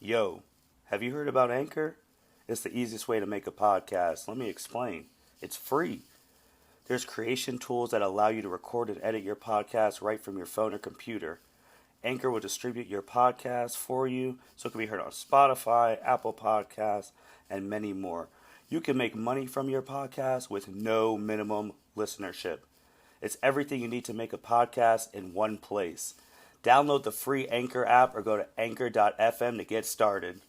Yo, have you heard about Anchor? It's the easiest way to make a podcast. Let me explain. It's free. There's creation tools that allow you to record and edit your podcast right from your phone or computer. Anchor will distribute your podcast for you so it can be heard on Spotify, Apple Podcasts, and many more. You can make money from your podcast with no minimum listenership. It's everything you need to make a podcast in one place. Download the free Anchor app or go to anchor.fm to get started.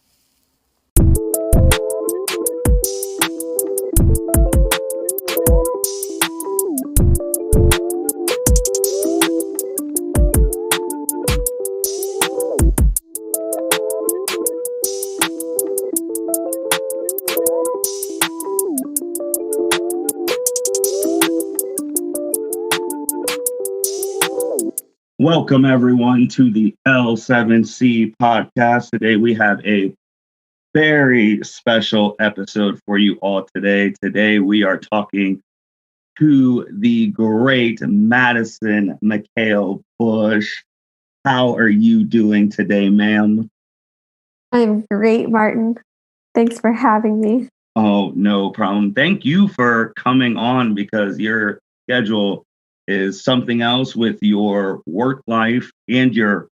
Welcome, everyone, to the L7C podcast. Today, we have a very special episode for you all today. Today, we are talking to the great Madison Mikhail Bush. How are you doing today, ma'am? I'm great, Martin. Thanks for having me. Oh, no problem. Thank you for coming on because your schedule is something else with your work life and your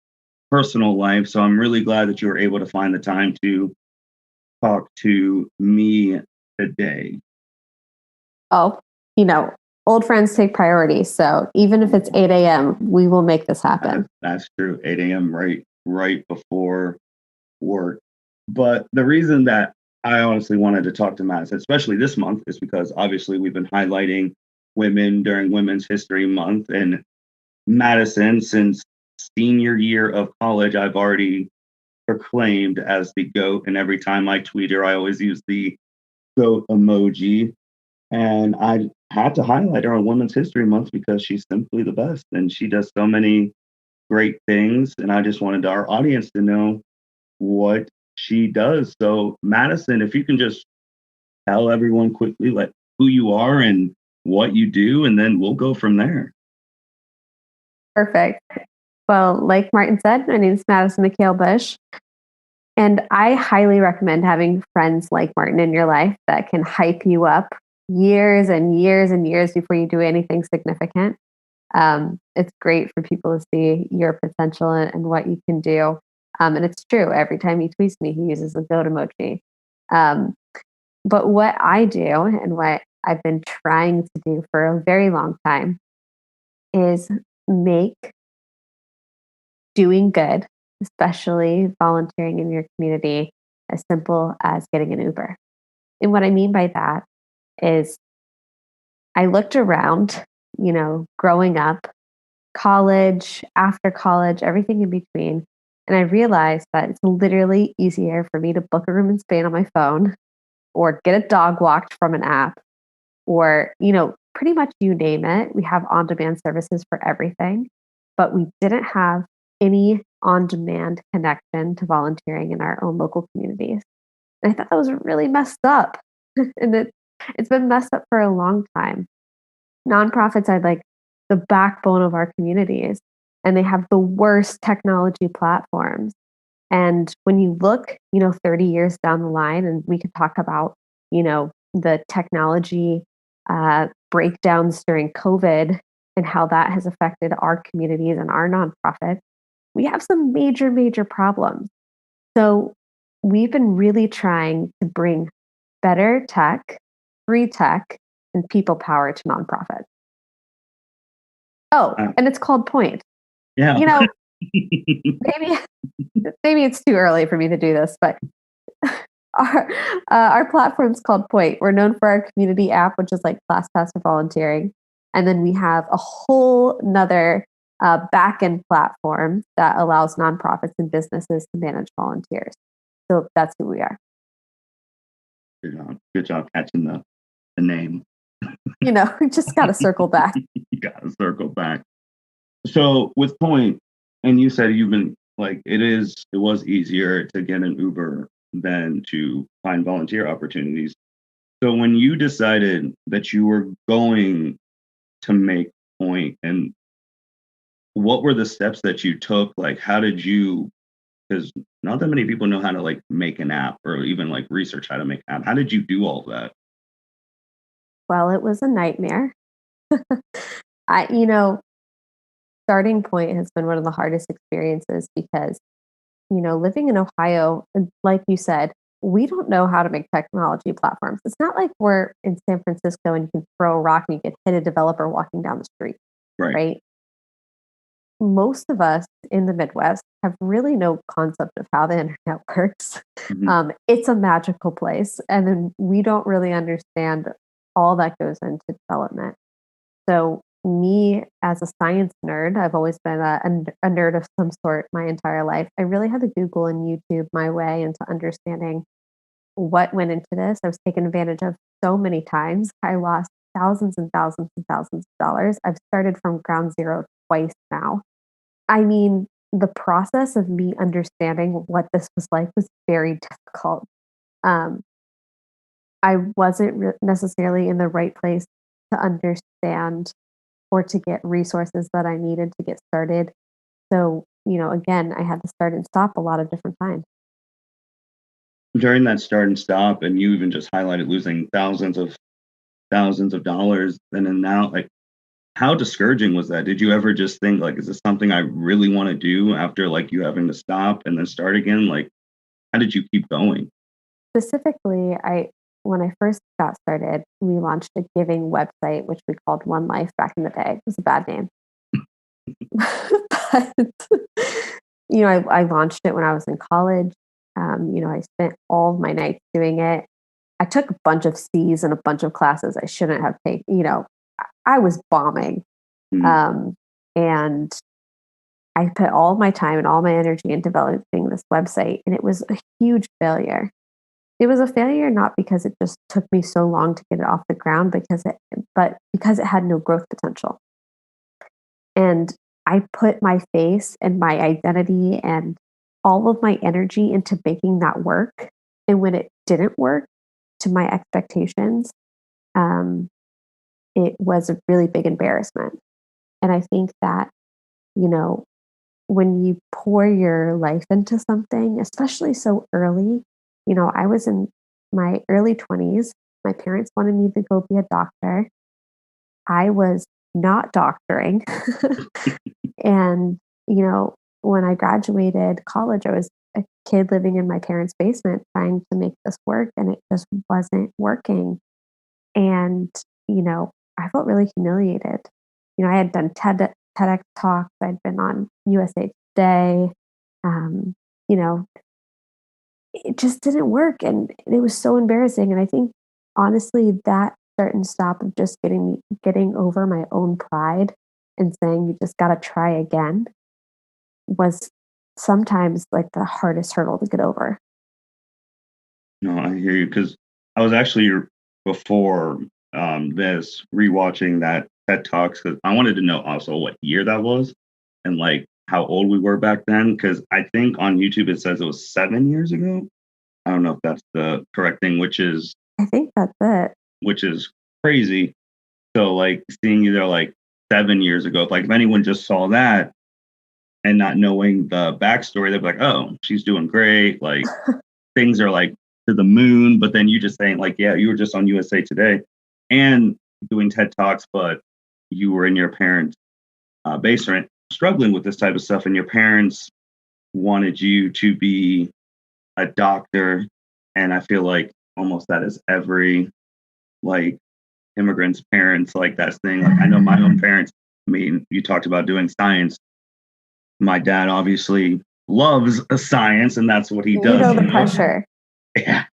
personal life. So I'm really glad that you were able to find the time to talk to me today. Oh, old friends take priority. So even if it's 8 a.m., we will make this happen. That's true. 8 a.m. right before work. But the reason that I honestly wanted to talk to Madison, especially this month, is because obviously we've been highlighting women during Women's History Month. And Madison, since senior year of college, I've already proclaimed as the GOAT. And every time I tweet her, I always use the GOAT emoji. And I had to highlight her on Women's History Month because she's simply the best. And she does so many great things. And I just wanted our audience to know what she does. So, Madison, if you can just tell everyone quickly like who you are and what you do, and then we'll go from there. Perfect. Well, like Martin said, my name is Madison Mikhail Bush. And I highly recommend having friends like Martin in your life that can hype you up years and years and years before you do anything significant. It's great for people to see your potential and what you can do. And it's true. Every time he tweets me, he uses the goat emoji. But what I do and what I've been trying to do for a very long time is make doing good, especially volunteering in your community, as simple as getting an Uber. And what I mean by that is I looked around, growing up, college, after college, everything in between. And I realized that it's literally easier for me to book a room in Spain on my phone or get a dog walked from an app or, pretty much you name it. We have on demand services for everything, but we didn't have any on demand connection to volunteering in our own local communities. And I thought that was really messed up. And it's been messed up for a long time. Nonprofits are like the backbone of our communities, and they have the worst technology platforms. And when you look, 30 years down the line, and we could talk about, the technology breakdowns during COVID and how that has affected our communities and our nonprofits, we have some major, major problems. So we've been really trying to bring better tech, free tech, and people power to nonprofits. Oh, and it's called Point. Yeah. Maybe it's too early for me to do this, but our platform's called Point. We're known for our community app, which is like ClassPass for volunteering. And then we have a whole nother back-end platform that allows nonprofits and businesses to manage volunteers. So that's who we are. Good job catching the name. We just got to circle back. You got to circle back. So with Point, and you said you've been like, it was easier to get an Uber than to find volunteer opportunities. So when you decided that you were going to make Point, and what were the steps that you took? Like, how did you Because not that many people know how to like make an app or even like research how to make an app. How did you do all that? Well, it was a nightmare. I, you know, Starting point has been one of the hardest experiences because, living in Ohio, like you said, we don't know how to make technology platforms. It's not like we're in San Francisco and you can throw a rock and you can hit a developer walking down the street, Right. right? Most of us in the Midwest have really no concept of how the internet works. Mhm. It's a magical place, and then we don't really understand all that goes into development. So, me as a science nerd, I've always been a nerd of some sort my entire life. I really had to Google and YouTube my way into understanding what went into this. I was taken advantage of so many times. I lost thousands and thousands and thousands of dollars. I've started from ground zero twice now. I mean, the process of me understanding what this was like was very difficult. Um, I wasn't necessarily in the right place to understand or to get resources that I needed to get started. So, again, I had to start and stop a lot of different times. During that start and stop, and you even just highlighted losing thousands of dollars then and now, like how discouraging was that? Did you ever just think like, is this something I really want to do after like you having to stop and then start again? Like, how did you keep going? Specifically, I when I first got started, we launched a giving website, which we called One Life back in the day. It was a bad name. But, I launched it when I was in college. I spent all of my nights doing it. I took a bunch of C's and a bunch of classes I shouldn't have taken. I was bombing. Mm, Um, and I put all my time and all my energy in developing this website, and it was a huge failure. It was a failure not because it just took me so long to get it off the ground, but because it had no growth potential. And I put my face and my identity and all of my energy into making that work. And when it didn't work to my expectations, um, it was a really big embarrassment. And I think that, you know, when you pour your life into something, especially so early, I was in my early 20s. My parents wanted me to go be a doctor. I was not doctoring. And, when I graduated college, I was a kid living in my parents' basement trying to make this work, and it just wasn't working. And, I felt really humiliated. I had done TEDx talks, I'd been on USA Today. Um, you know, it just didn't work. And it was so embarrassing. And I think, honestly, that start and stop of just getting over my own pride and saying, you just got to try again was sometimes like the hardest hurdle to get over. no, I hear you because I was actually before this rewatching that TED Talks because I wanted to know also what year that was and like how old we were back then because I think on YouTube it says it was 7 years ago. I don't know if that's the correct thing, I think that's it. which is crazy. So like seeing you there like 7 years ago, if anyone just saw that and not knowing the backstory, they'd be like, oh, she's doing great. Like things are like to the moon. But then you just saying like, yeah, you were just on USA Today and doing TED Talks, but you were in your parents' basement struggling with this type of stuff, and your parents wanted you to be a doctor. And I feel like almost that is every like immigrants' parents like that thing. Like I know my own parents. I mean, you talked about doing science. My dad obviously loves science, and that's what he You does. know You the know, pressure. yeah.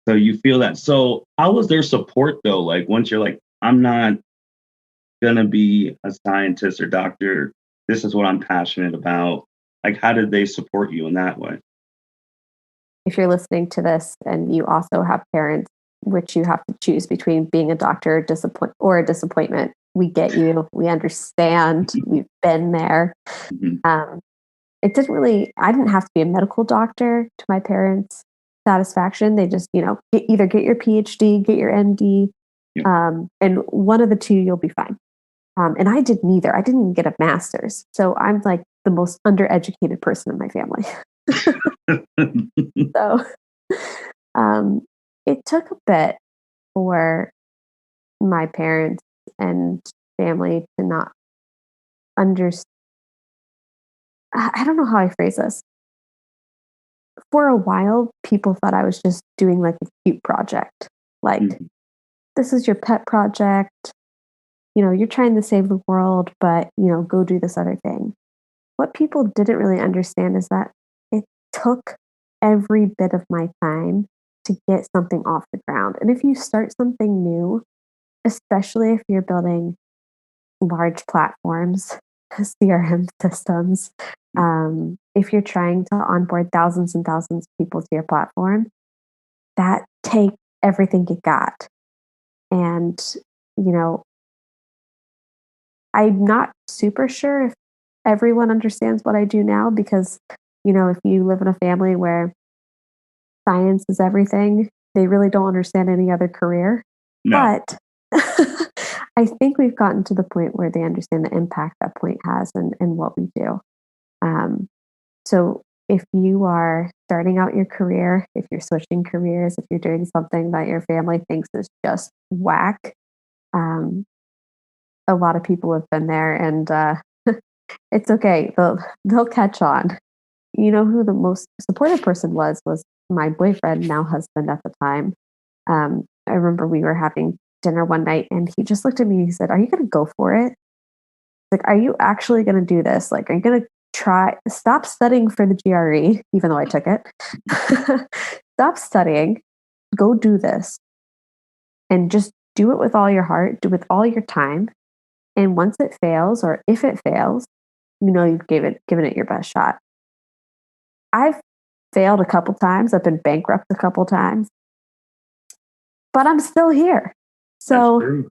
So you feel that. So how was their support though? Like once you're like, I'm not gonna be a scientist or doctor. This is what I'm passionate about. Like, how did they support you in that way? If you're listening to this and you also have parents, which you have to choose between being a doctor or a disappointment, we get you. We understand. We've been there. Mhm. Um, I didn't have to be a medical doctor to my parents' satisfaction. They just, either get your PhD, get your MD, Yeah. and one of the two, you'll be fine. And I did neither. I didn't even get a master's. So I'm like the most undereducated person in my family. So um, it took a bit for my parents and family to not understand. I don't know how I phrase this. For a while, people thought I was just doing like a cute project. Like, Mhm. this is your pet project. You're trying to save the world, but, go do this other thing. What people didn't really understand is that it took every bit of my time to get something off the ground. And if you start something new, especially if you're building large platforms, CRM systems, if you're trying to onboard thousands and thousands of people to your platform, that takes everything you got. And, you know, I'm not super sure if everyone understands what I do now because, if you live in a family where science is everything, they really don't understand any other career. No. But I think we've gotten to the point where they understand the impact that point has and what we do. Um, so if you are starting out your career, if you're switching careers, if you're doing something that your family thinks is just whack, um, a lot of people have been there, and it's okay. They'll catch on. You know who the most supportive person was my boyfriend, now husband at the time. I remember we were having dinner one night, and he just looked at me and he said, "Are you going to go for it? Like, are you actually going to do this? Like, are you going to try? Stop studying for the GRE, even though I took it. Stop studying. Go do this, and just do it with all your heart. Do it with all your time. And once it fails, or if it fails, you've given it your best shot." I've failed a couple times. I've been bankrupt a couple times, but I'm still here. That's So true.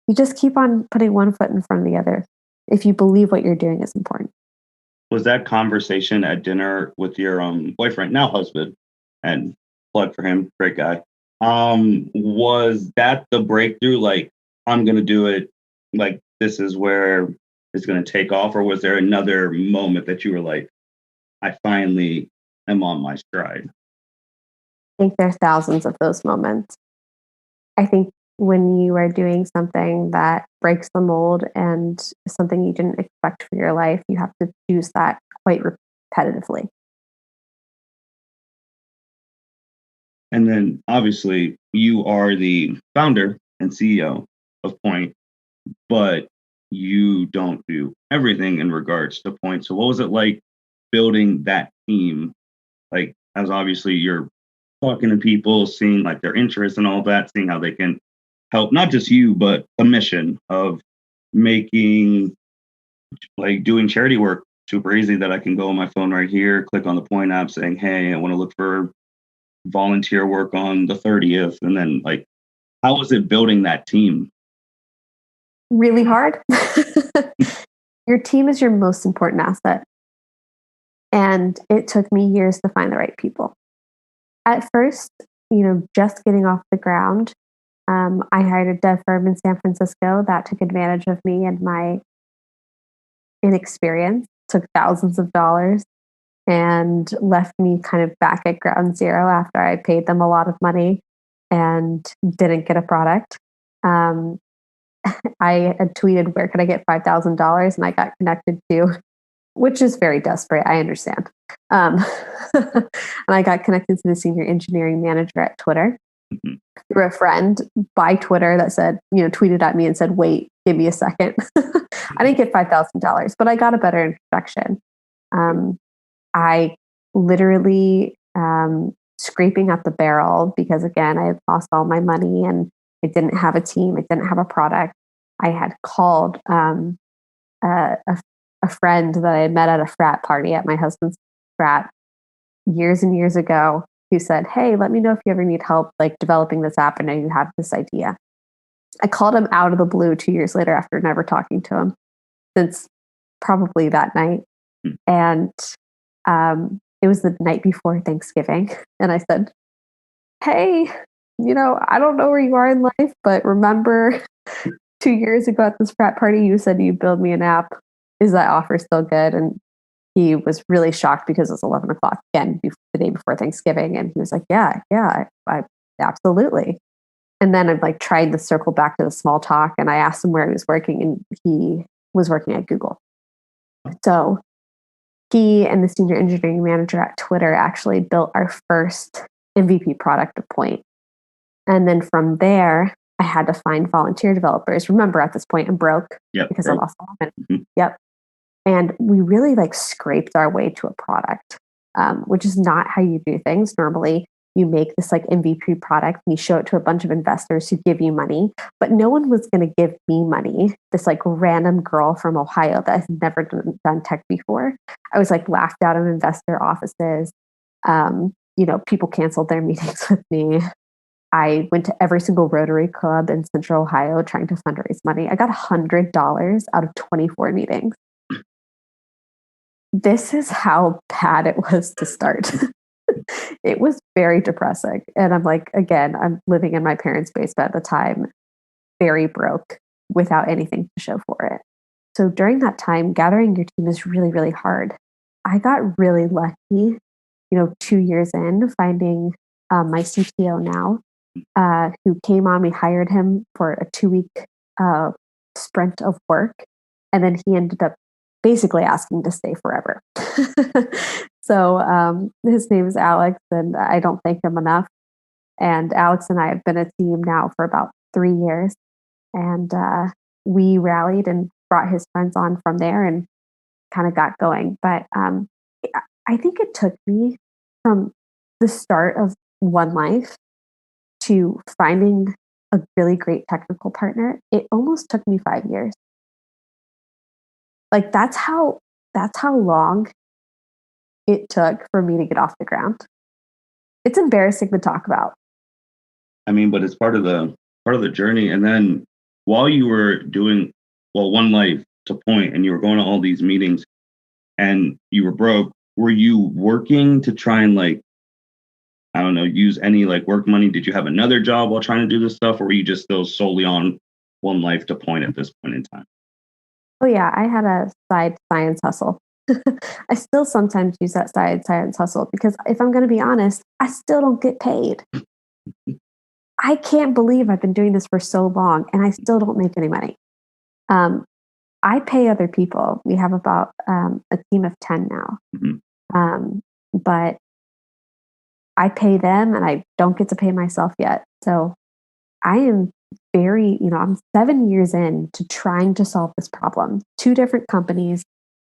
you just keep on putting one foot in front of the other if you believe what you're doing is important. Was that conversation at dinner with your boyfriend, now husband, and plug for him, great guy. Was that the breakthrough? Like, I'm gonna do it. Like, this is where it's gonna take off, or was there another moment that you were like, I finally am on my stride? I think there's thousands of those moments. I think when you are doing something that breaks the mold and something you didn't expect for your life, you have to choose that quite repetitively. And then obviously you are the founder and CEO of Point, but you don't do everything in regards to Point. So what was it like building that team? Like, as obviously you're talking to people, seeing like their interests and all that, seeing how they can help not just you, but the mission of making, like, doing charity work super easy, that I can go on my phone right here, click on the Point app saying, hey, I want to look for volunteer work on the 30th. And then, like, how was it building that team? Really hard. Your team is your most important asset. And it took me years to find the right people. At first, just getting off the ground, I hired a dev firm in San Francisco that took advantage of me and my inexperience, took thousands of dollars, and left me kind of back at ground zero after I paid them a lot of money and didn't get a product. Um, I had tweeted, "Where could I get $5,000?" And I got connected to, which is very desperate. I understand. Um, and I got connected to the senior engineering manager at Twitter Mhm. through a friend by Twitter that said, tweeted at me and said, "Wait, give me a second." I didn't get $5,000, but I got a better introduction. Um, I literally scraping at the barrel because, again, I had lost all my money and I didn't have a team. I didn't have a product. I had called a friend that I had met at a frat party at my husband's frat years and years ago, who said, "Hey, let me know if you ever need help like developing this app. I know you have this idea." I called him out of the blue 2 years later after never talking to him since probably that night. And it was the night before Thanksgiving. And I said, "Hey, I don't know where you are in life, but remember 2 years ago at this frat party, you said you'd build me an app. Is that offer still good?" And he was really shocked because it was 11 o'clock again, the day before Thanksgiving. And he was like, yeah, I absolutely. And then I like tried to circle back to the small talk and I asked him where he was working and he was working at Google. So he and the senior engineering manager at Twitter actually built our first MVP product to point. And then from there, I had to find volunteer developers. Remember, at this point, I'm broke because I lost all of it. Mm-hmm. Yep. And we really like scraped our way to a product, which is not how you do things. Normally, you make this like MVP product and you show it to a bunch of investors who give you money, but no one was going to give me money. This like random girl from Ohio that has never done tech before. I was like laughed out of investor offices. People canceled their meetings with me. I went to every single Rotary Club in Central Ohio trying to fundraise money. I got $100 out of 24 meetings. This is how bad it was to start. It was very depressing. And I'm like, again, I'm living in my parents' basement at the time, very broke without anything to show for it. So during that time, gathering your team is really, really hard. I got really lucky, 2 years in, finding my CTO now, who came on. We hired him for a 2-week sprint of work. And then he ended up basically asking to stay forever. So his name is Alex, and I don't thank him enough. And Alex and I have been a team now for about 3 years. And we rallied and brought his friends on from there and kind of got going. But I think it took me from the start of One Life to finding a really great technical partner. It almost took me 5 years. Like that's how long it took for me to get off the ground. It's embarrassing to talk about. I mean, but it's part of the journey. And then while you were doing One Life to point, and you were going to all these meetings, and you were broke, were you working to try and like, I don't know, use any like work money? Did you have another job while trying to do this stuff, or were you just still solely on One Life to point at this point in time? Oh yeah, I had a side science hustle. I still sometimes use that side science hustle because if I'm going to be honest, I still don't get paid. I can't believe I've been doing this for so long and I still don't make any money. I pay other people. We have about a team of 10 now. Mm-hmm. But I pay them and I don't get to pay myself yet. So I am very, I'm 7 years in to trying to solve this problem. 2 different companies,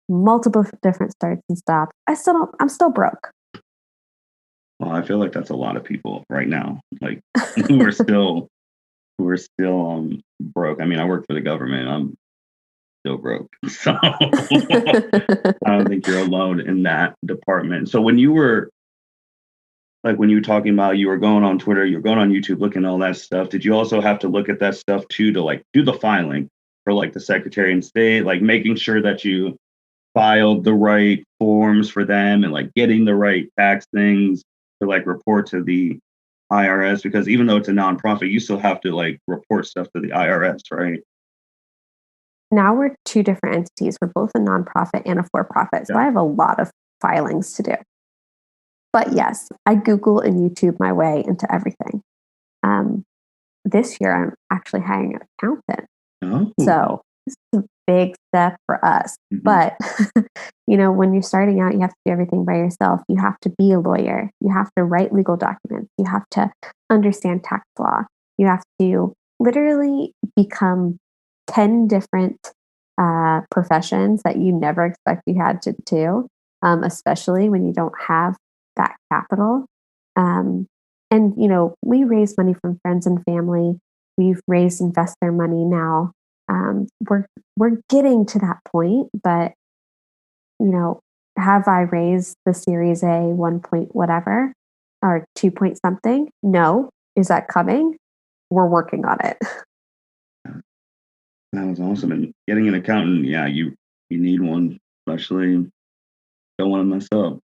multiple different starts and stops. I'm still broke. Well, I feel like that's a lot of people right now, like who are still broke. I mean, I work for the government. I'm still broke. So I don't think you're alone in that department. So when you were talking about you were going on Twitter, you were going on YouTube, looking at all that stuff, did you also have to look at that stuff too to like do the filing for like the Secretary of State, like making sure that you filed the right forms for them and like getting the right tax things to like report to the IRS? Because even though it's a nonprofit, you still have to like report stuff to the IRS, right? Now we're 2 different entities. We're both a nonprofit and a for-profit. So I have a lot of filings to do. But yes, I Google and YouTube my way into everything. This year, I'm actually hiring an accountant. Oh. So this is a big step for us. Mm-hmm. But, when you're starting out, you have to do everything by yourself. You have to be a lawyer. You have to write legal documents. You have to understand tax law. You have to literally become 10 different professions that you never expect you had to do, especially when you don't have that capital. And we raise money from friends and family. We've raised investor money now. We're getting to that point, but have I raised the Series A 1 point whatever or 2 point something? No. Is that coming? We're working on it. That was awesome. And getting an accountant, yeah, you need one, especially don't want to mess up.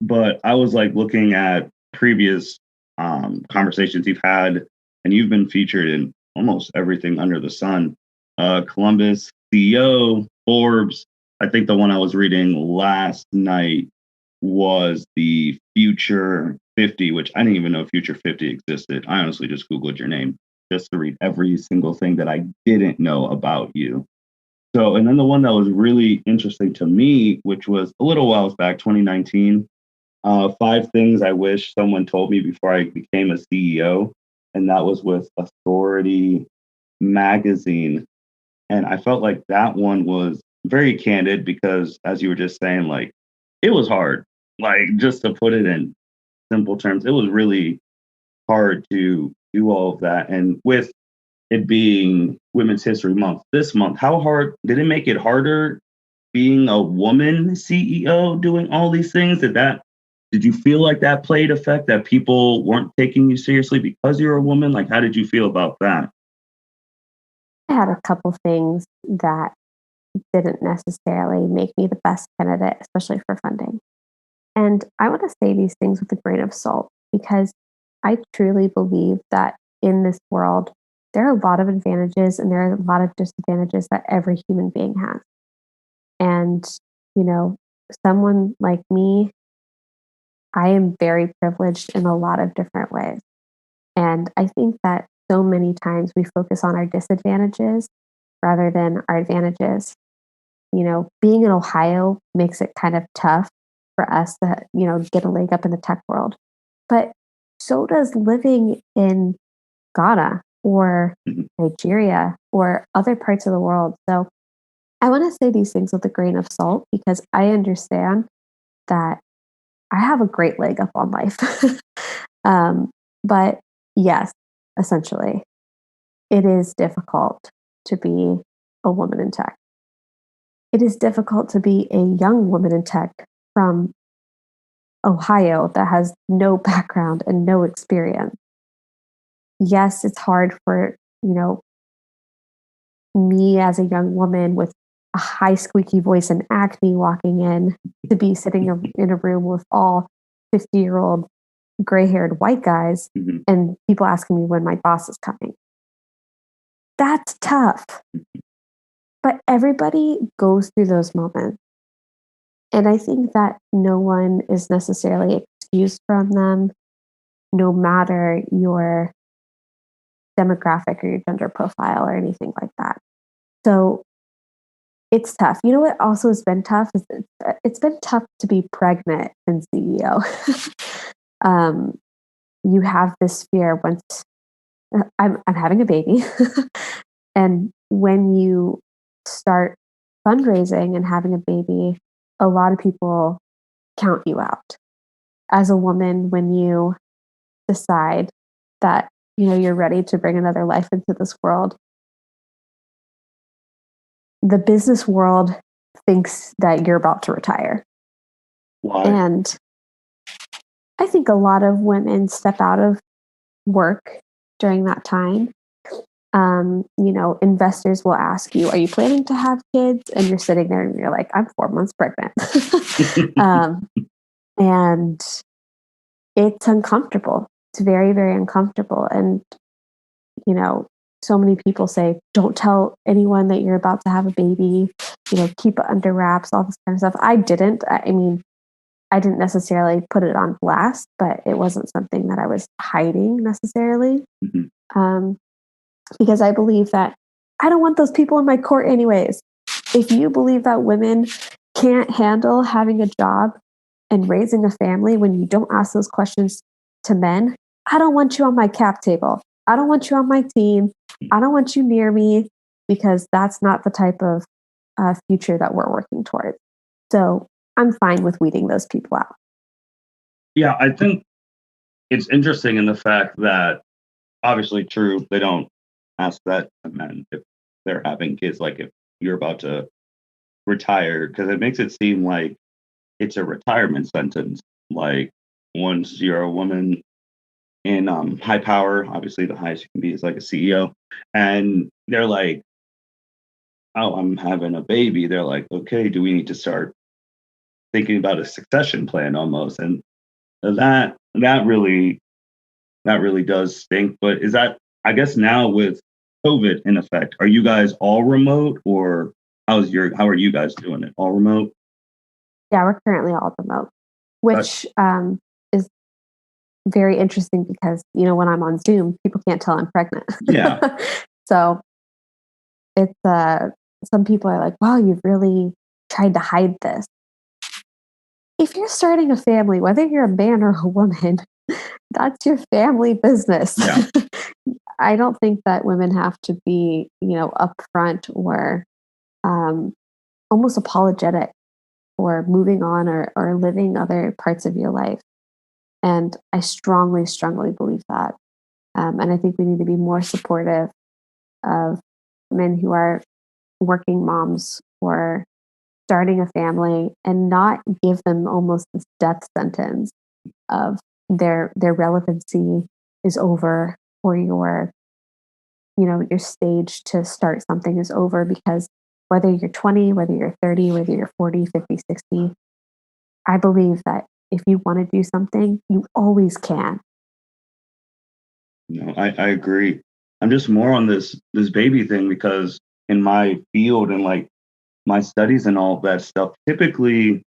But I was like looking at previous conversations you've had, and you've been featured in almost everything under the sun. Columbus CEO, Forbes. I think the one I was reading last night was the Future 50, which I didn't even know Future 50 existed. I honestly just Googled your name just to read every single thing that I didn't know about you. So, and then the one that was really interesting to me, which was a little while back, 2019, five things I wish someone told me before I became a CEO. And that was with Authority Magazine. And I felt like that one was very candid because, as you were just saying, like, it was hard. Like, just to put it in simple terms, it was really hard to do all of that. And with it being Women's History Month this month, how hard did it make it harder being a woman CEO doing all these things? Did you feel like that played effect, that people weren't taking you seriously because you're a woman? Like, how did you feel about that? I had a couple things that didn't necessarily make me the best candidate, especially for funding. And I want to say these things with a grain of salt because I truly believe that in this world, there are a lot of advantages and there are a lot of disadvantages that every human being has. And, you know, someone like me, I am very privileged in a lot of different ways. And I think that so many times we focus on our disadvantages rather than our advantages. Being in Ohio makes it kind of tough for us to, get a leg up in the tech world. But so does living in Ghana or Mhm. Nigeria or other parts of the world. So I want to say these things with a grain of salt because I understand that I have a great leg up on life. um, but yes, essentially, it is difficult to be a woman in tech. It is difficult to be a young woman in tech from Ohio that has no background and no experience. Yes, it's hard for, me as a young woman with a high squeaky voice and acne walking in to be sitting in a room with all 50-year-old gray haired white guys Mhm. and people asking me when my boss is coming. That's tough. But everybody goes through those moments. And I think that no one is necessarily excused from them, no matter your demographic or your gender profile or anything like that. So it's tough. You know what also has been tough is it's been tough to be pregnant and CEO. um, you have this fear once I'm having a baby, and when you start fundraising and having a baby, a lot of people count you out. As a woman, when you decide that you're ready to bring another life into this world, the business world thinks that you're about to retire. Why? And I think a lot of women step out of work during that time. Investors will ask you, "Are you planning to have kids?" And you're sitting there and you're like, "I'm 4 months pregnant." um, and it's uncomfortable. It's very, very uncomfortable. And, you know, so many people say, don't tell anyone that you're about to have a baby, keep it under wraps, all this kind of stuff. I didn't. I mean, I didn't necessarily put it on blast, but it wasn't something that I was hiding necessarily. Mhm. Um, because I believe that I don't want those people in my court, anyways. If you believe that women can't handle having a job and raising a family when you don't ask those questions to men, I don't want you on my cap table. I don't want you on my team. I don't want you near me because that's not the type of future that we're working towards. So I'm fine with weeding those people out. Yeah, I think it's interesting in the fact that obviously true, they don't ask that to men if they're having kids, like if you're about to retire, because it makes it seem like it's a retirement sentence. Like once you're a woman in high power, obviously the highest you can be is like a CEO, and they're like, "Oh, I'm having a baby." They're like, "Okay, do we need to start thinking about a succession plan almost?" And that really does stink. But is that, I guess, now with COVID in effect, are you guys all remote or how are you guys doing it? All remote? Yeah, we're currently all remote, Uh, which is very interesting because, when I'm on Zoom, people can't tell I'm pregnant. yeah. So it's, some people are like, wow, you've really tried to hide this. If you're starting a family, whether you're a man or a woman, that's your family business. Yeah. I don't think that women have to be, upfront or um, almost apologetic for moving on or living other parts of your life. And I strongly, strongly believe that. And I think we need to be more supportive of women who are working moms or starting a family and not give them almost this death sentence of their relevancy is over or your stage to start something is over because whether you're 20, whether you're 30, whether you're 40, 50, 60, I believe that if you want to do something, you always can. No, I agree. I'm just more on this baby thing because in my field and like my studies and all of that stuff, typically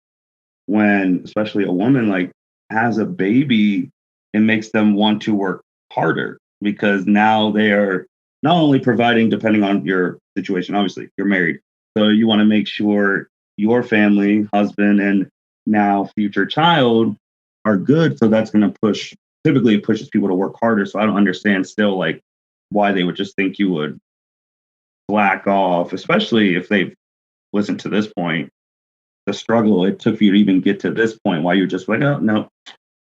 when especially a woman like has a baby, it makes them want to work harder because now they are not only providing, depending on your situation, obviously you're married, so you want to make sure your family, husband, and now future child are good. So that's going to push. Typically, it pushes people to work harder. So I don't understand still like why they would just think you would slack off, especially if they've listened to this point, the struggle it took for you to even get to this point, why you're just like, oh no,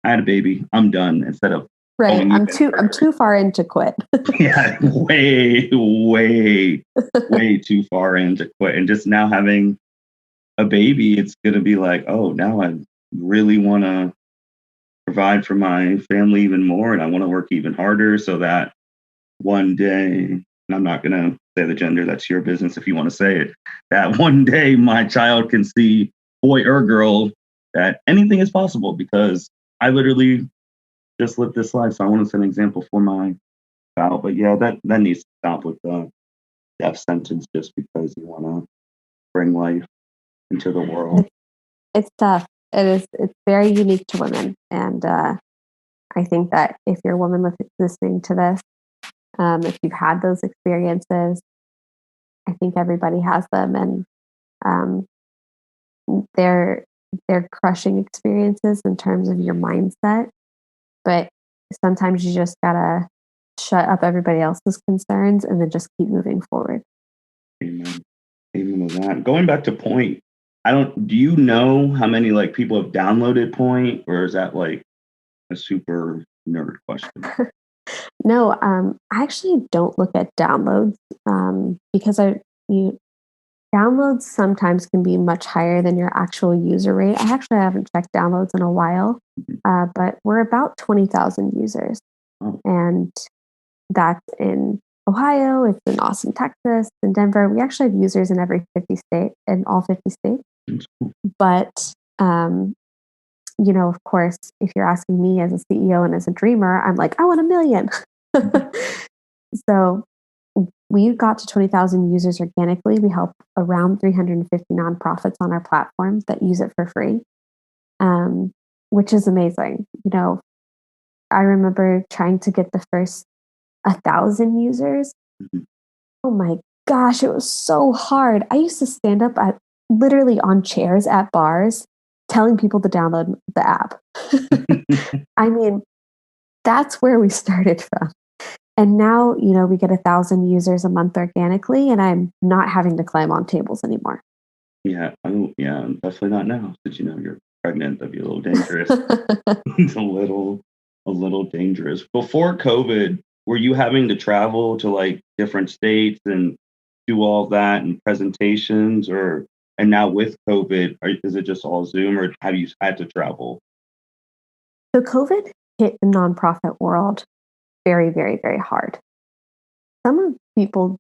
I had a baby, I'm done, instead of Right. going I'm even too I'm further. too far in to quit. Yeah, way too far in to quit. And just now having a baby, it's gonna be like, oh, now I really wanna provide for my family even more and I wanna work even harder so that one day, and I'm not gonna say the gender, that's your business if you want to say it, that one day my child can see, boy or girl, that anything is possible because I literally just lived this life. So I want to set an example for my child. But yeah, that needs to stop with the death sentence just because you want to bring life into the world. It's, it's tough. It's very unique to women. And I think that if you're a woman listening to this, if you've had those experiences, I think everybody has them, and um, they're they're crushing experiences in terms of your mindset. But sometimes you just gotta shut up everybody else's concerns and then just keep moving forward. Amen. Amen to that. Going back to Point, I don't. Do you know how many like people have downloaded Point, or is that like a super nerd question? No, I actually don't look at downloads because you downloads sometimes can be much higher than your actual user rate. I actually haven't checked downloads in a while, Mhm. but we're about 20,000 users, Oh, and that's in Ohio. It's in Austin, Texas, in Denver. We actually have users in every 50 state, in all 50 states. that's cool. But of course, if you're asking me as a CEO and as a dreamer, I'm like, I want a million. Mhm. So we got to 20,000 users organically. We help around 350 nonprofits on our platform that use it for free, um, which is amazing. I remember trying to get the first 1,000 users. Mhm. Oh my gosh, it was so hard. I used to stand up at literally on chairs at bars telling people to download the app. I mean, that's where we started from. And now, we get 1,000 users a month organically, and I'm not having to climb on tables anymore. Yeah, oh yeah, definitely not now. Did you know you're pregnant? That'd be a little dangerous. It's a little dangerous. Before COVID, were you having to travel to like different states and do all that and presentations, or and now with COVID, is it just all Zoom, or have you had to travel? So COVID hit the nonprofit world very, very, very hard. Some of people,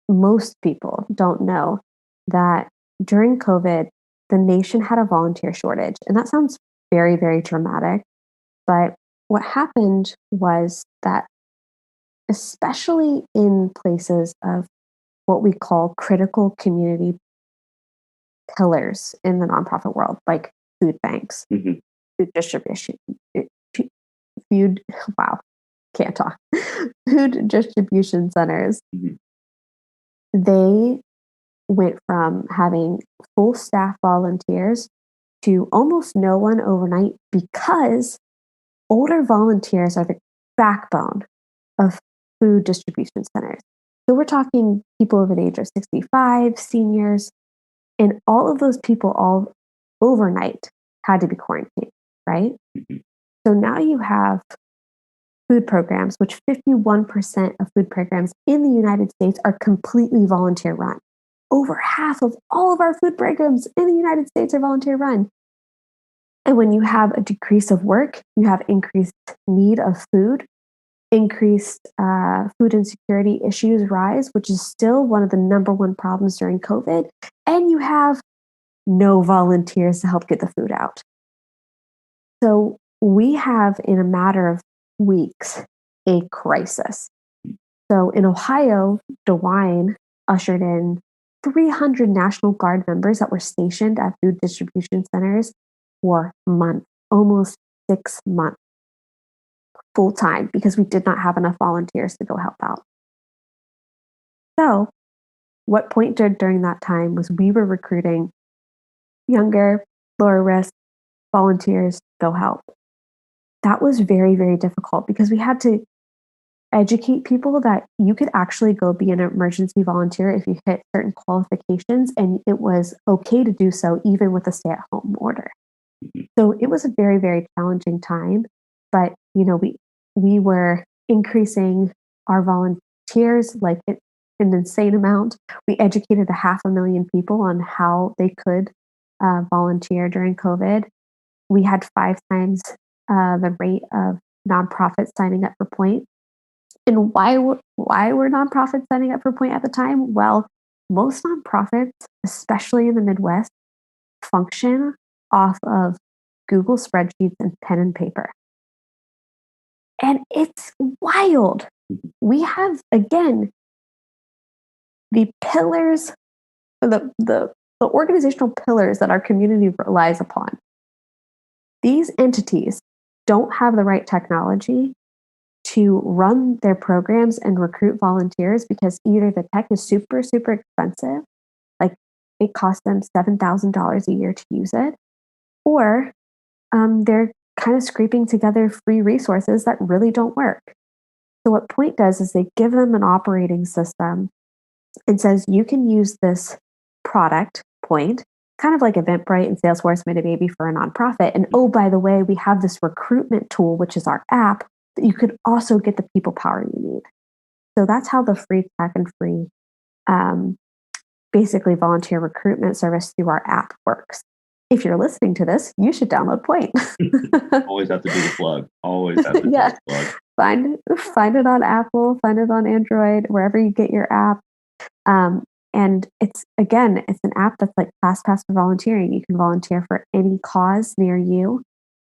most people don't know that during COVID, the nation had a volunteer shortage. And that sounds very, very dramatic. But what happened was that, especially in places of what we call critical community pillars in the nonprofit world, like food banks, Hmm. food distribution, eh, fu- food, wow, can't talk, food distribution centers. Hmm. They went from having full staff volunteers to almost no one overnight because older volunteers are the backbone of food distribution centers. So we're talking people of an age of 65, seniors, and all of those people all overnight had to be quarantined, right? Hmm. So now you have food programs, which 51% of food programs in the United States are completely volunteer run. Over half of all of our food programs in the United States are volunteer run. And when you have a decrease of work, you have increased need of food, increased food insecurity issues rise, which is still one of the number one problems during COVID. And you have no volunteers to help get the food out. So we have, in a matter of weeks, a crisis. So in Ohio, DeWine ushered in 300 National Guard members that were stationed at food distribution centers for months, almost 6 months, full time, because we did not have enough volunteers to go help out. So, what Point did during that time was we were recruiting younger, lower risk volunteers to go help. That was very, very difficult because we had to educate people that you could actually go be an emergency volunteer if you hit certain qualifications, and it was okay to do so even with a stay-at-home order. So it was a very, very challenging time, but we were increasing our volunteers like an insane amount. We educated 500,000 people on how they could volunteer during COVID. We had 5 times the rate of nonprofits signing up for Point. And why were nonprofits signing up for Point at the time? Well, most nonprofits, especially in the Midwest, function off of Google spreadsheets and pen and paper. And it's wild. We have, again, the pillars, the organizational pillars that our community relies upon. These entities don't have the right technology to run their programs and recruit volunteers because either the tech is super, super expensive, like it costs them $7,000 a year to use it, or they're kind of scraping together free resources that really don't work. So, what Point does is they give them an operating system and says, you can use this product, Point, kind of like Eventbrite and Salesforce made a baby for a nonprofit. And oh, by the way, we have this recruitment tool, which is our app, that you could also get the people power you need. So that's how the free tech and free, basically volunteer recruitment service through our app works. If you're listening to this, you should download Point. Always have to do the plug. Always have to do Yeah, the plug. find it on Apple, find it on Android, wherever you get your app. And it's an app that's like ClassPass for volunteering. You can volunteer for any cause near you.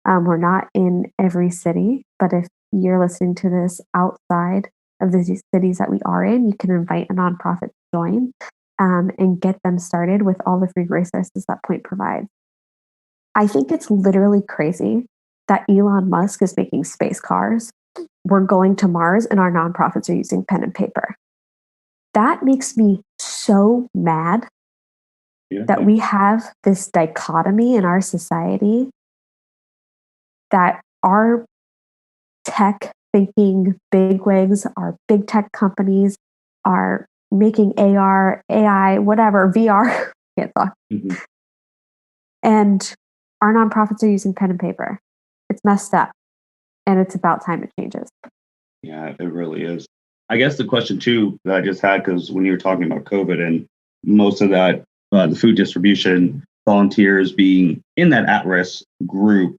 We're not in every city, but if you're listening to this outside of the cities that we are in, you can invite a nonprofit to join and get them started with all the free resources that Point provides. I think it's literally crazy that Elon Musk is making space cars. We're going to Mars and our nonprofits are using pen and paper. That makes me so mad that we have this dichotomy in our society that our tech thinking bigwigs, our big tech companies are making AR, AI, whatever, VR, can't talk. Mm-hmm. And our nonprofits are using pen and paper. It's messed up. And it's about time it changes. Yeah, it really is. I guess the question too that I just had, because when you were talking about COVID and most of that, the food distribution volunteers being in that at-risk group,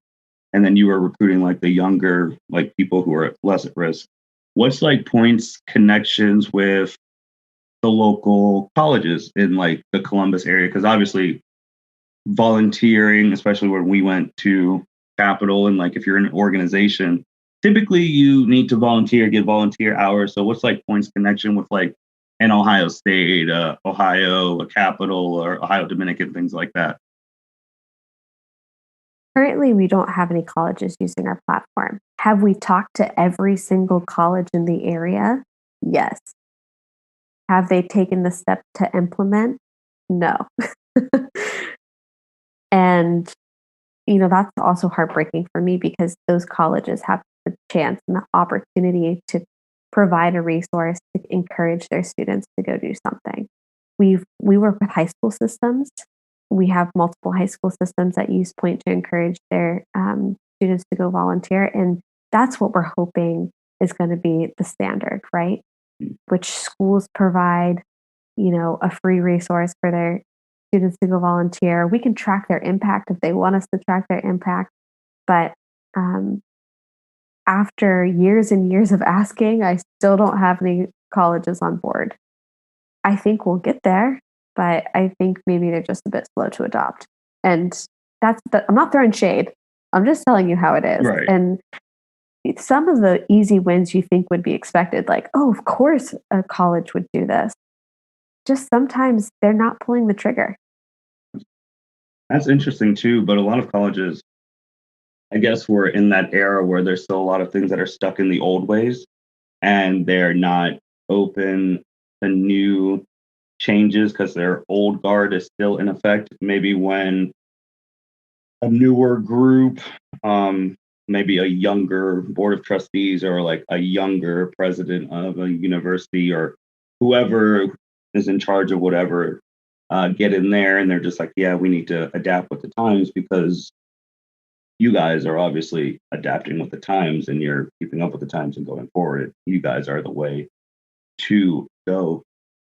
and then you were recruiting like the younger, like people who are less at risk. What's like Point's connections with the local colleges in like the Columbus area? Because obviously volunteering, especially when we went to Capitol, and like if you're in an organization, typically you need to volunteer, get volunteer hours. So what's like Point's connection with like in Ohio State, Ohio Capital, or Ohio Dominican, things like that. Currently, we don't have any colleges using our platform. Have we talked to every single college in the area? Yes. Have they taken the step to implement? No. And, that's also heartbreaking for me because those colleges have the chance and the opportunity to provide a resource to encourage their students to go do something. We work with high school systems. We have multiple high school systems that use Point to encourage their students to go volunteer, and that's what we're hoping is going to be the standard, right? Which schools provide, a free resource for their students to go volunteer. We can track their impact if they want us to track their impact, but um, after years and years of asking, I still don't have any colleges on board. I think we'll get there, but I think maybe they're just a bit slow to adopt. And I'm not throwing shade. I'm just telling you how it is. Right. And some of the easy wins you think would be expected, like, oh, of course a college would do this. Just sometimes they're not pulling the trigger. That's interesting too, but a lot of colleges, I guess we're in that era where there's still a lot of things that are stuck in the old ways and they're not open to new changes because their old guard is still in effect. Maybe when a newer group, maybe a younger board of trustees or like a younger president of a university or whoever is in charge of whatever, get in there and they're just like, yeah, we need to adapt with the times because you guys are obviously adapting with the times and you're keeping up with the times and going forward. You guys are the way to go.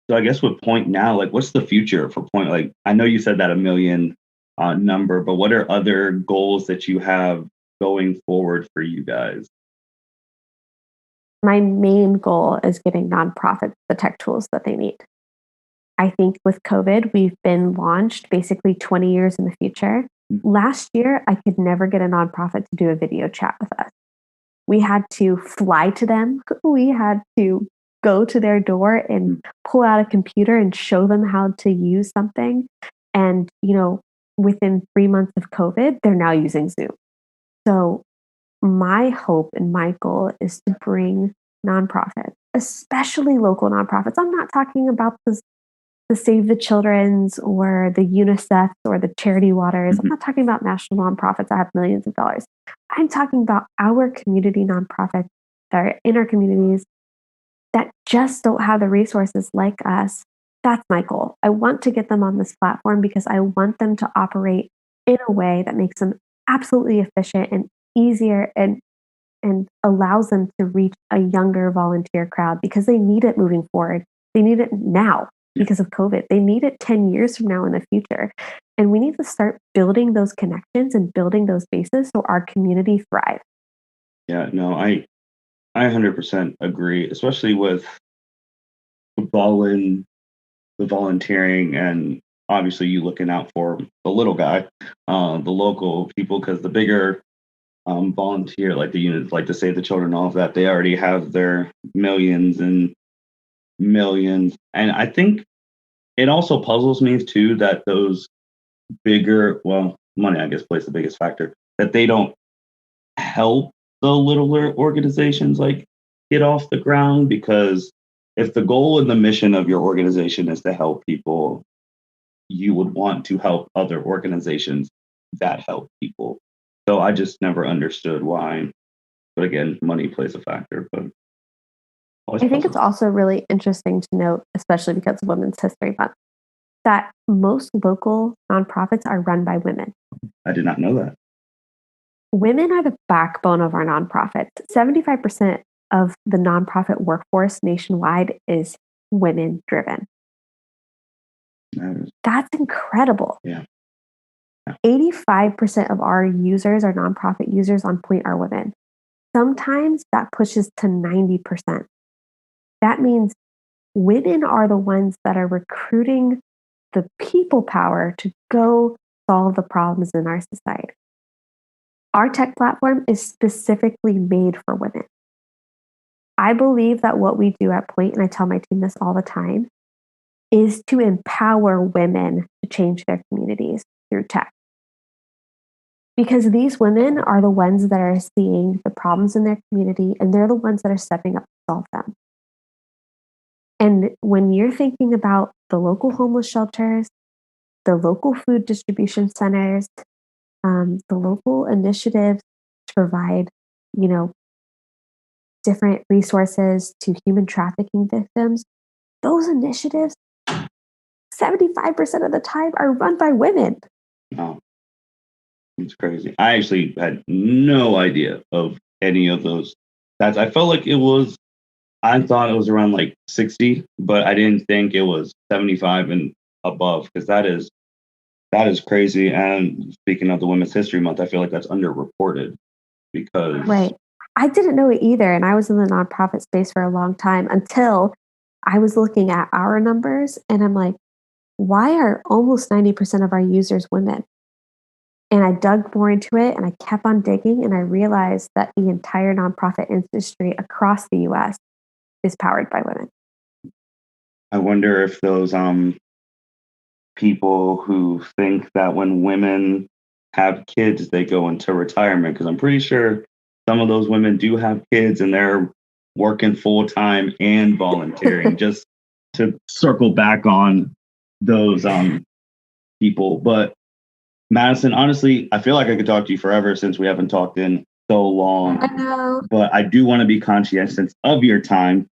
So I guess with Point now, like what's the future for Point? Like I know you said that a million number, but what are other goals that you have going forward for you guys? My main goal is getting nonprofits the tech tools that they need. I think with COVID, we've been launched basically 20 years in the future. Last year, I could never get a nonprofit to do a video chat with us. We had to fly to them. We had to go to their door and pull out a computer and show them how to use something. And, within 3 months of COVID, they're now using Zoom. So my hope and my goal is to bring nonprofits, especially local nonprofits. I'm not talking about the Save the Children's or the UNICEF or the Charity Waters. I'm Mhm. not talking about national nonprofits that have millions of dollars. I'm talking about our community nonprofits that are in our communities that just don't have the resources like us. That's my goal. I want to get them on this platform because I want them to operate in a way that makes them absolutely efficient and easier and allows them to reach a younger volunteer crowd because they need it moving forward. They need it now because of COVID. They need it 10 years from now in the future. And we need to start building those connections and building those bases so our community thrives. Yeah, no, I 100% agree, especially with volun the volunteering and obviously you looking out for the little guy, the local people, because the bigger volunteer, like the units, like to Save the Children, all of that, they already have their millions and millions. And I think it also puzzles me too that those bigger, well, money, I guess, plays the biggest factor, that they don't help the littler organizations like get off the ground because if the goal and the mission of your organization is to help people, you would want to help other organizations that help people. So I just never understood why. But again, money plays a factor, but always I think it's puzzles. also really interesting to note, especially because of Women's History Month, that most local nonprofits are run by women. I did not know that. Women are the backbone of our nonprofits. 75% of the nonprofit workforce nationwide is women driven. That That's incredible. yeah. 85% of our users, our nonprofit users on Point are women. Sometimes that pushes to 90%. That means women are the ones that are recruiting the people power to go solve the problems in our society. Our tech platform is specifically made for women. I believe that what we do at Point, and I tell my team this all the time, is to empower women to change their communities through tech. Because these women are the ones that are seeing the problems in their community, and they're the ones that are stepping up to solve them. And when you're thinking about the local homeless shelters, the local food distribution centers, the local initiatives to provide, different resources to human trafficking victims, those initiatives, 75% of the time are run by women. Oh, it's crazy. I actually had no idea of any of those stats. I felt like I thought it was around like 60, but I didn't think it was 75 and above, because that is crazy. And speaking of the Women's History Month, I feel like that's underreported because Right. I didn't know it either. And I was in the nonprofit space for a long time until I was looking at our numbers and I'm like, why are almost 90% of our users women? And I dug more into it and I kept on digging and I realized that the entire nonprofit industry across the US is powered by women. I wonder if those people who think that when women have kids, they go into retirement, because I'm pretty sure some of those women do have kids and they're working full time and volunteering. Just to circle back on those people. But Madison, honestly, I feel like I could talk to you forever since we haven't talked in so long. I know. But I do want to be conscientious of your time.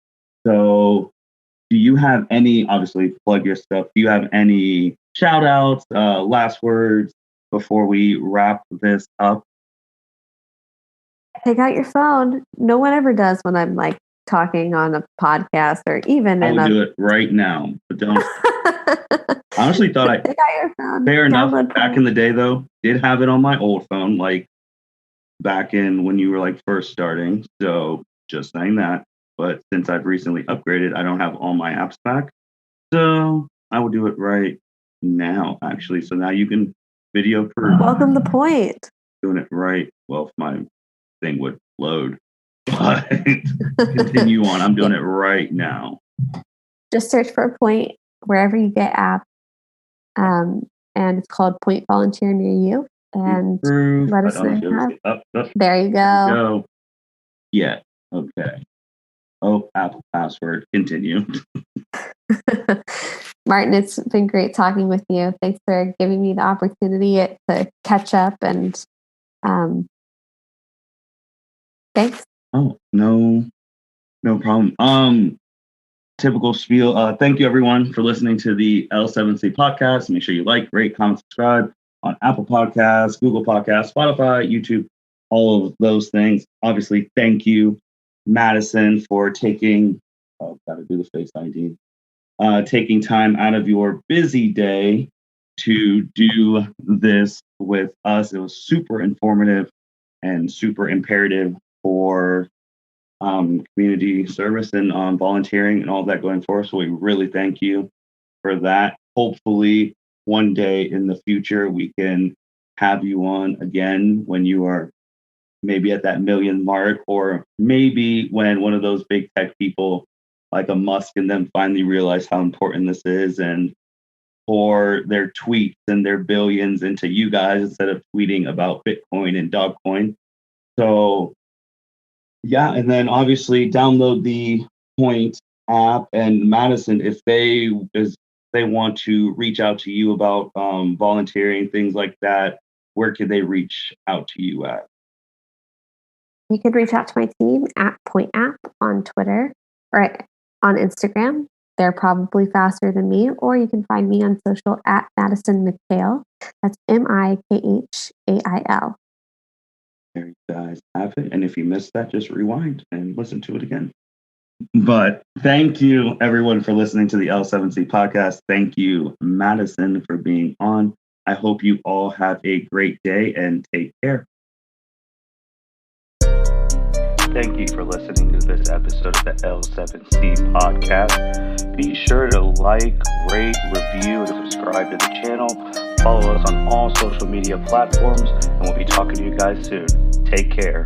So do you have any, obviously plug your stuff, do you have any shout outs, last words before we wrap this up? Take out your phone. No one ever does when I'm like talking on a podcast or even I will do it right now, but don't. I honestly thought Take out your phone. Fair enough. Back in the day, though, did have it on my old phone, like back in when you were like first starting. So just saying that. But since I've recently upgraded, I don't have all my apps back. So I will do it right now, actually. So now you can video proof. Welcome to Point. Doing it right. Well, if my thing would load. But continue on. I'm doing it right now. Just search for Point wherever you get apps. And it's called Point Volunteer Near You. And let us know. There you go. Yeah. Okay. Oh, Apple password. Continue. Martin, it's been great talking with you. Thanks for giving me the opportunity to catch up and thanks. Oh, no problem. Typical spiel. Thank you everyone for listening to the L7C podcast. Make sure you like, rate, comment, subscribe on Apple Podcasts, Google Podcasts, Spotify, YouTube, all of those things. Obviously, thank you, Madison, for taking gotta do the Face ID. Taking time out of your busy day to do this with us. It was super informative and super imperative for community service and volunteering and all that going forward. So we really thank you for that. Hopefully one day in the future, we can have you on again when you are maybe at that million mark, or maybe when one of those big tech people like a Musk and them finally realize how important this is and pour their tweets and their billions into you guys instead of tweeting about Bitcoin and Dogcoin. So yeah, and then obviously download the Point app. And Madison, if they want to reach out to you about volunteering, things like that, where could they reach out to you at? You could reach out to my team at Point App on Twitter or on Instagram. They're probably faster than me. Or you can find me on social at Madison Mikhail. That's Mikhail. There you guys have it. And if you missed that, just rewind and listen to it again. But thank you, everyone, for listening to the L7C podcast. Thank you, Madison, for being on. I hope you all have a great day and take care. Thank you for listening to this episode of the L7C podcast. Be sure to like, rate, review, and subscribe to the channel. Follow us on all social media platforms, and we'll be talking to you guys soon. Take care.